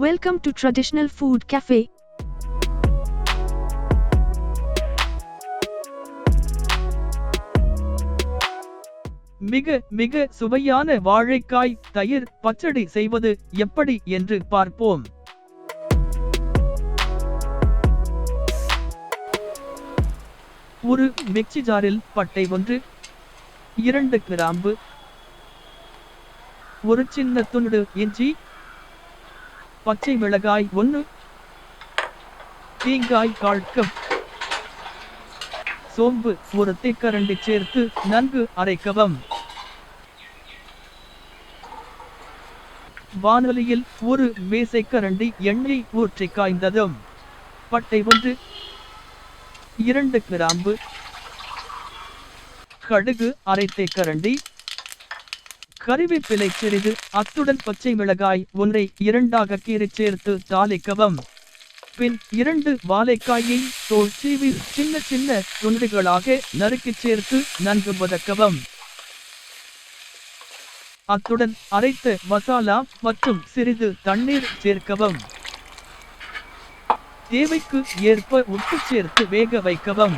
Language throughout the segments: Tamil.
Welcome to Traditional Food Cafe. மிக சுவையான வாழைக்காய் தயிர் பச்சடி செய்வது எப்படி என்று பார்ப்போம். ஒரு மிக்ஸி ஜாரில் பட்டை 1, 2 கிராம்பு, ஒரு சின்ன துண்டு இஞ்சி, பச்சை மிளகாய் 1, தேங்காய் 1/4 கப், சோம்பு 1 தேக்கரண்டி சேர்த்து நன்கு அரைக்கவும். வாணலியில் 1 மேசைக்கரண்டி எண்ணெய் ஊற்றி காய்ந்ததும் பட்டை 1, 2 கிராம்பு, கடுகு 1/2 தேக்கரண்டி, கறிவேப்பிலை சிறிது, அத்துடன் பச்சை மிளகாய் 1ஐ 2ஆக கீறி சேர்த்து தாளிக்கவும். பின் 2 வாழைக்காயை தோல் சீவி சின்ன துண்டுகளாக நறுக்கி சேர்த்து நன்கு வதக்கவும். அத்துடன் அரைத்த மசாலா மற்றும் சிறிது தண்ணீர் சேர்க்கவும். தேவைக்கு ஏற்ப உப்பு சேர்த்து வேக வைக்கவும்.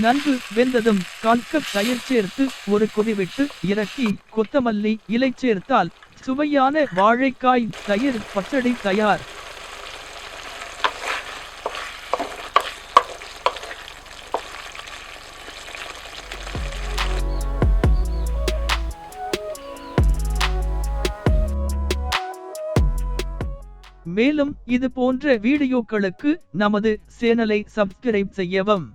நன்கு வெந்ததும் 1/4 கப் தயிர் சேர்த்து ஒரு கொதிவிட்டு இறக்கி கொத்தமல்லி இலை சேர்த்தால் சுவையான வாழைக்காய் தயிர் பச்சடி தயார். மேலும் இது போன்ற வீடியோக்களுக்கு நமது சேனலை சப்ஸ்கிரைப் செய்யவும்.